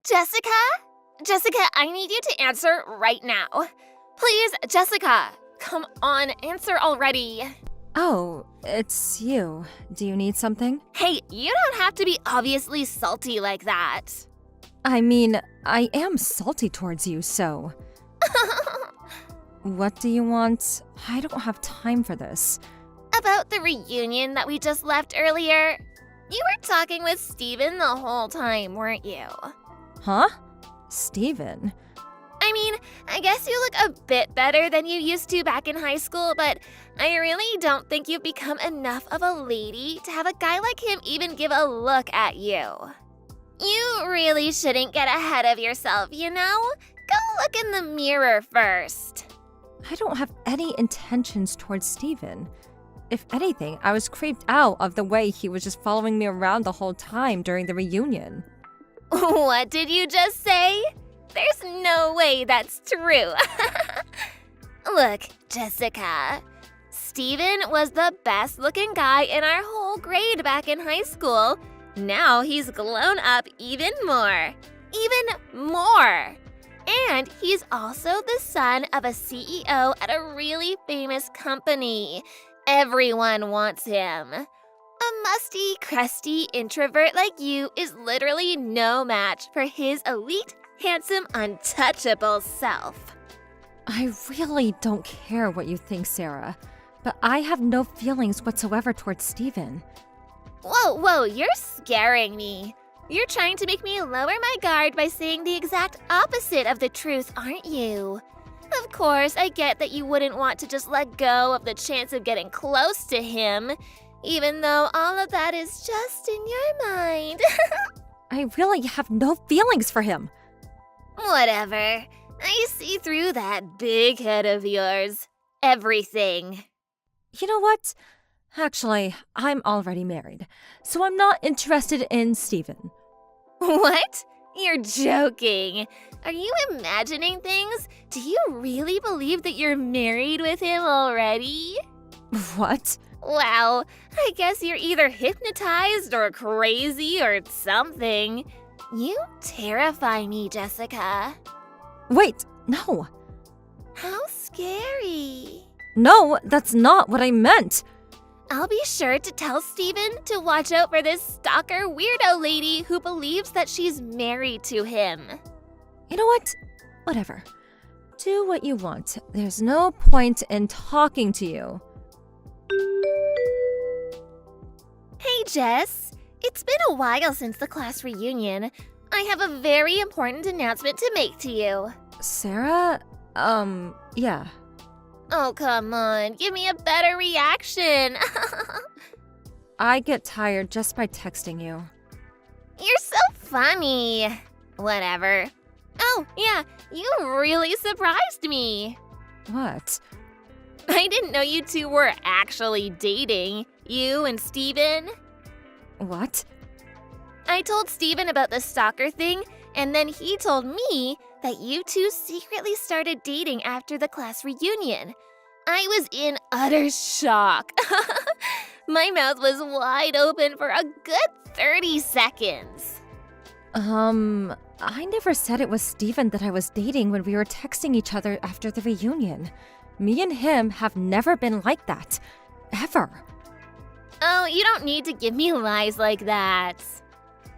Jessica? Jessica, I need you to answer right now. Please, Jessica, come on, answer already. Oh, it's you. Do you need something? Hey, you don't have to be obviously salty like that. I mean, I am salty towards you, so. What do you want? I don't have time for this. About the reunion that we just left earlier, you were talking with Steven the whole time, weren't you? Huh? Steven? I mean, I guess you look a bit better than you used to back in high school, but I really don't think you've become enough of a lady to have a guy like him even give a look at you. You really shouldn't get ahead of yourself, you know? Go look in the mirror first. I don't have any intentions towards Steven. If anything, I was creeped out of the way he was just following me around the whole time during the reunion. What did you just say? There's no way that's true. Look, Jessica, Steven was the best looking guy in our whole grade back in high school. Now he's grown up even more. Even more. And he's also the son of a CEO at a really famous company. Everyone wants him. A musty, crusty introvert like you is literally no match for his elite, handsome, untouchable self. I really don't care what you think, Sarah, but I have no feelings whatsoever towards Steven. Whoa, you're scaring me. You're trying to make me lower my guard by saying the exact opposite of the truth, aren't you? Of course, I get that you wouldn't want to just let go of the chance of getting close to him, even though all of that is just in your mind. I really have no feelings for him. Whatever. I see through that big head of yours. Everything. You know what? Actually, I'm already married, so I'm not interested in Steven. What? You're joking. Are you imagining things? Do you really believe that you're married with him already? What? Wow, I guess you're either hypnotized or crazy or something. You terrify me, Jessica. Wait, no. How scary. No, that's not what I meant. I'll be sure to tell Steven to watch out for this stalker weirdo lady who believes that she's married to him. You know what? Whatever. Do what you want. There's no point in talking to you. Hey, Jess. It's been a while since the class reunion. I have a very important announcement to make to you. Sarah? Yeah. Oh, come on. Give me a better reaction. I get tired just by texting you. You're so funny. Whatever. Oh, yeah. You really surprised me. What? I didn't know you two were actually dating. You and Steven. What? I told Steven about the stalker thing, and then he told me that you two secretly started dating after the class reunion. I was in utter shock. My mouth was wide open for a good 30 seconds. I never said it was Steven that I was dating when we were texting each other after the reunion. Me and him have never been like that. Ever. Oh, you don't need to give me lies like that.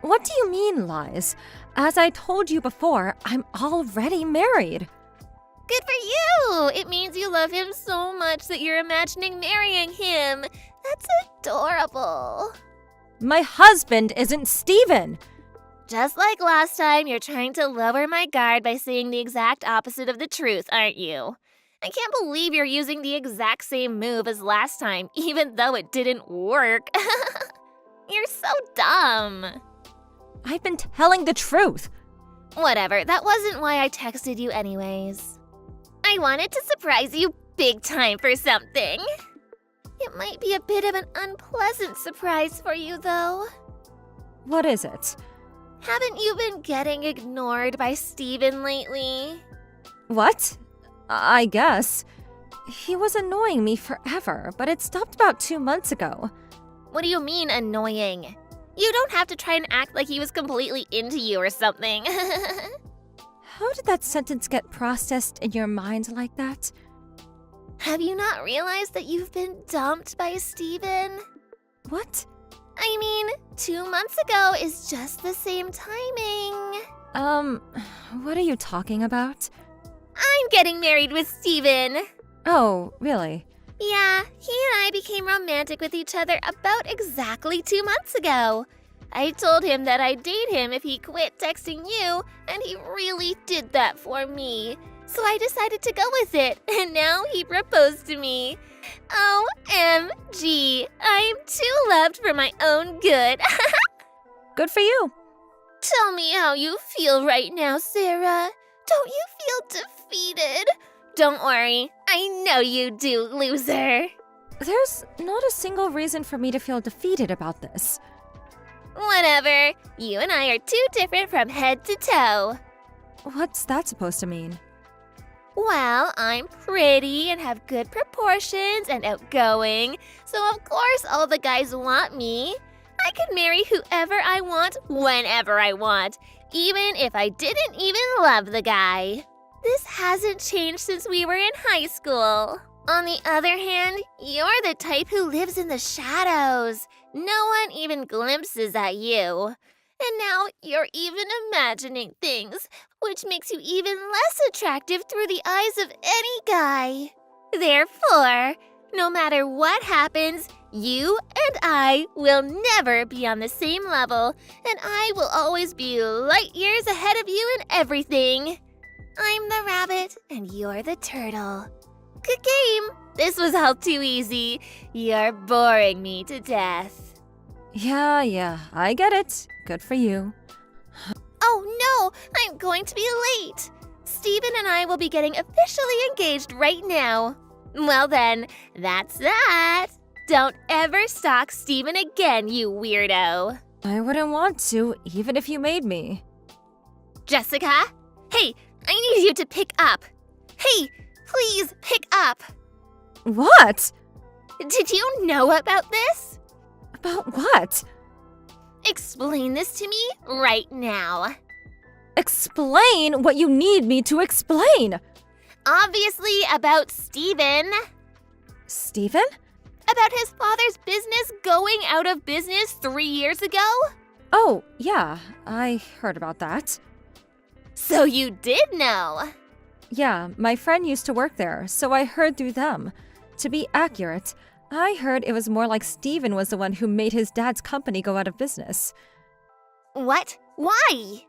What do you mean, lies? As I told you before, I'm already married. Good for you! It means you love him so much that you're imagining marrying him. That's adorable. My husband isn't Steven. Just like last time, you're trying to lower my guard by saying the exact opposite of the truth, aren't you? I can't believe you're using the exact same move as last time, even though it didn't work. You're so dumb. I've been telling the truth. Whatever, that wasn't why I texted you anyways. I wanted to surprise you big time for something. It might be a bit of an unpleasant surprise for you, though. What is it? Haven't you been getting ignored by Steven lately? What? I guess. He was annoying me forever, but it stopped about 2 months ago. What do you mean, annoying? You don't have to try and act like he was completely into you or something. How did that sentence get processed in your mind like that? Have you not realized that you've been dumped by Steven? What? I mean, 2 months ago is just the same timing. What are you talking about? I'm getting married with Steven. Oh, really? Yeah, he and I became romantic with each other about exactly 2 months ago. I told him that I'd date him if he quit texting you, and he really did that for me. So I decided to go with it, and now he proposed to me. OMG, I'm too loved for my own good. Good for you. Tell me how you feel right now, Sarah. Don't you feel defeated? Don't worry, I know you do, loser. There's not a single reason for me to feel defeated about this. Whatever, you and I are too different from head to toe. What's that supposed to mean? Well, I'm pretty and have good proportions and outgoing, so of course all the guys want me. I can marry whoever I want, whenever I want, even if I didn't even love the guy. This hasn't changed since we were in high school. On the other hand, you're the type who lives in the shadows. No one even glimpses at you. And now you're even imagining things, which makes you even less attractive through the eyes of any guy. Therefore, no matter what happens, you and I will never be on the same level, and I will always be light years ahead of you in everything. I'm the rabbit, and you're the turtle. Good game. This was all too easy. You're boring me to death. Yeah, I get it. Good for you. Oh no, I'm going to be late. Steven and I will be getting officially engaged right now. Well then, that's that. Don't ever stalk Steven again, you weirdo. I wouldn't want to, even if you made me. Jessica? Hey, I need you to pick up. Hey, please pick up. What? Did you know about this? About what? Explain this to me right now. Explain what you need me to explain. Obviously about Steven. Steven? About his father's business going out of business 3 years ago? Oh, yeah, I heard about that. So you did know. Yeah, my friend used to work there, so I heard through them. To be accurate, I heard it was more like Steven was the one who made his dad's company go out of business. What? Why?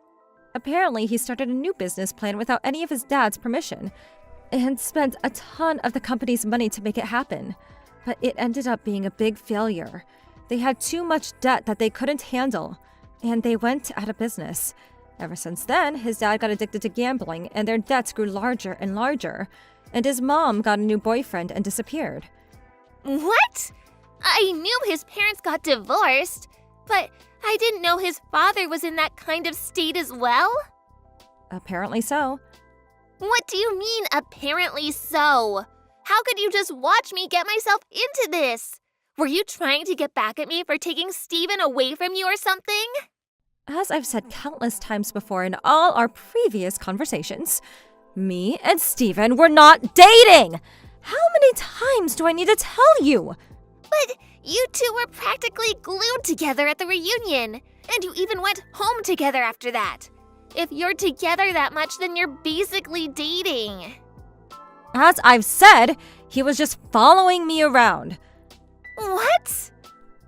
Apparently, he started a new business plan without any of his dad's permission, and spent a ton of the company's money to make it happen. But it ended up being a big failure. They had too much debt that they couldn't handle, and they went out of business. Ever since then, his dad got addicted to gambling, and their debts grew larger and larger, and his mom got a new boyfriend and disappeared. What? I knew his parents got divorced, but I didn't know his father was in that kind of state as well. Apparently so. What do you mean, apparently so? How could you just watch me get myself into this? Were you trying to get back at me for taking Steven away from you or something? As I've said countless times before in all our previous conversations, me and Steven were not dating! How many times do I need to tell you? But you two were practically glued together at the reunion, and you even went home together after that. If you're together that much, then you're basically dating. As I've said, he was just following me around. What?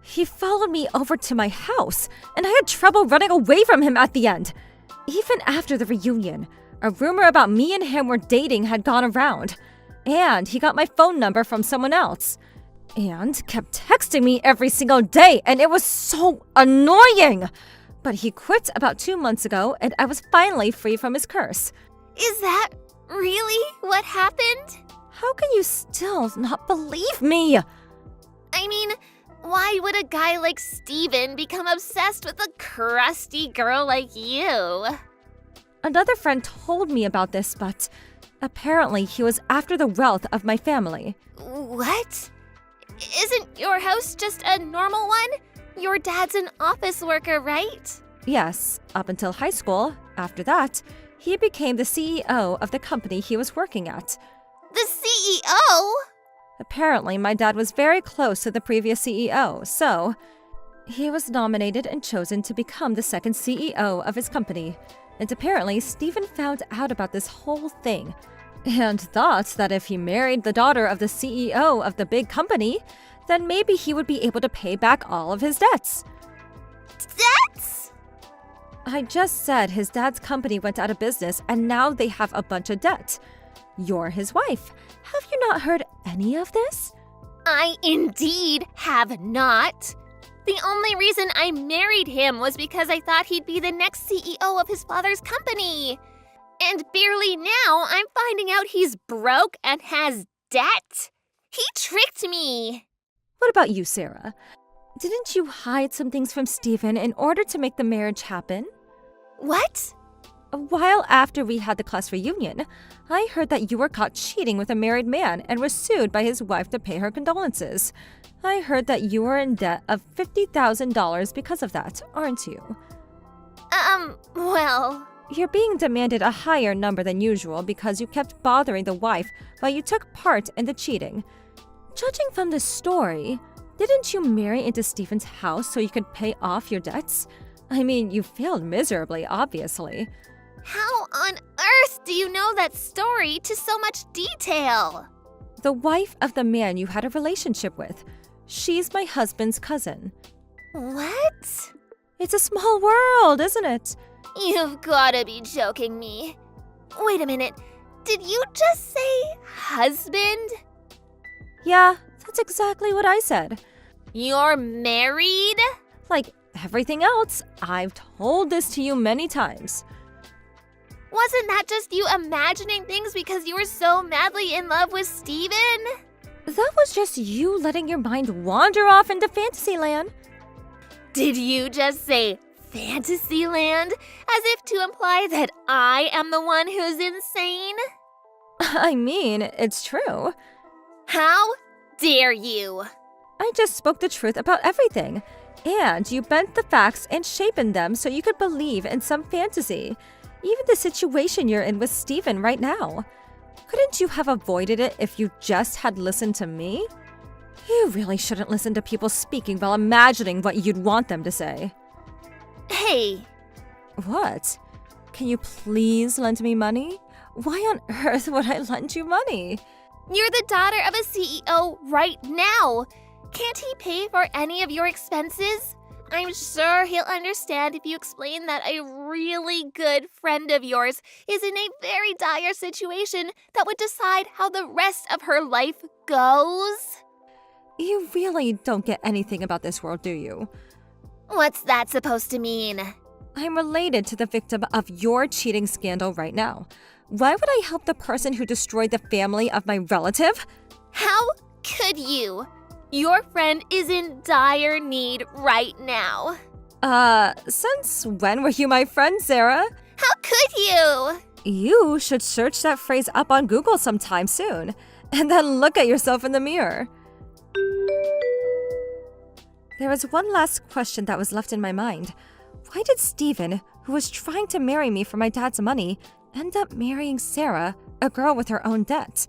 He followed me over to my house, and I had trouble running away from him at the end. Even after the reunion, a rumor about me and him were dating had gone around, and he got my phone number from someone else, and kept texting me every single day, and it was so annoying. But he quit about 2 months ago, and I was finally free from his curse. Is that really what happened? How can you still not believe me? I mean, why would a guy like Steven become obsessed with a crusty girl like you? Another friend told me about this, but apparently he was after the wealth of my family. What? Isn't your house just a normal one? Your dad's an office worker, right? Yes, up until high school. After that, he became the CEO of the company he was working at. The CEO? Apparently, my dad was very close to the previous CEO, so he was nominated and chosen to become the second CEO of his company. And apparently, Stephen found out about this whole thing and thought that if he married the daughter of the CEO of the big company, then maybe he would be able to pay back all of his debts. Debts? I just said his dad's company went out of business and now they have a bunch of debt. You're his wife. Have you not heard any of this? I indeed have not. The only reason I married him was because I thought he'd be the next CEO of his father's company. And barely now, I'm finding out he's broke and has debt. He tricked me. What about you, Sarah? Didn't you hide some things from Stephen in order to make the marriage happen? What? A while after we had the class reunion, I heard that you were caught cheating with a married man and were sued by his wife to pay her condolences. I heard that you were in debt of $50,000 because of that, aren't you? Well... You're being demanded a higher number than usual because you kept bothering the wife while you took part in the cheating. Judging from the story, didn't you marry into Stephen's house so you could pay off your debts? I mean, you failed miserably, obviously. How on earth do you know that story to so much detail? The wife of the man you had a relationship with. She's my husband's cousin. What? It's a small world, isn't it? You've gotta be joking me. Wait a minute. Did you just say husband? Yeah, that's exactly what I said. You're married? Like everything else, I've told this to you many times. Wasn't that just you imagining things because you were so madly in love with Stephen? That was just you letting your mind wander off into Fantasyland. Did you just say Fantasyland? As if to imply that I am the one who's insane? I mean, it's true. How dare you? I just spoke the truth about everything. And you bent the facts and shaped them so you could believe in some fantasy. Even the situation you're in with Stephen right now. Couldn't you have avoided it if you just had listened to me? You really shouldn't listen to people speaking while imagining what you'd want them to say. Hey. What? Can you please lend me money? Why on earth would I lend you money? You're the daughter of a CEO right now. Can't he pay for any of your expenses? I'm sure he'll understand if you explain that a really good friend of yours is in a very dire situation that would decide how the rest of her life goes. You really don't get anything about this world, do you? What's that supposed to mean? I'm related to the victim of your cheating scandal right now. Why would I help the person who destroyed the family of my relative? How could you? Your friend is in dire need right now. Since when were you my friend, Sarah? How could you? You should search that phrase up on Google sometime soon, and then look at yourself in the mirror. There was one last question that was left in my mind. Why did Stephen, who was trying to marry me for my dad's money, end up marrying Sarah, a girl with her own debt?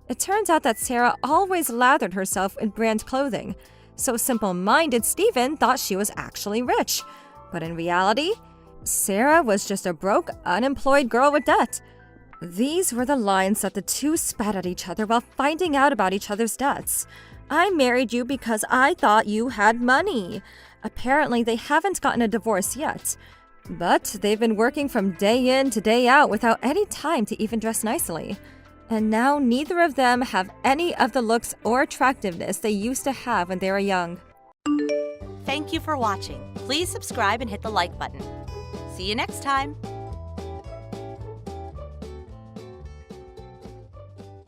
It turns out that Sarah always lathered herself in brand clothing, so simple-minded Stephen thought she was actually rich. But in reality, Sarah was just a broke, unemployed girl with debt. These were the lines that the two spat at each other while finding out about each other's debts. I married you because I thought you had money. Apparently, they haven't gotten a divorce yet. But they've been working from day in to day out without any time to even dress nicely. And now neither of them have any of the looks or attractiveness they used to have when they were young. Thank you for watching. Please subscribe and hit the like button. See you next time.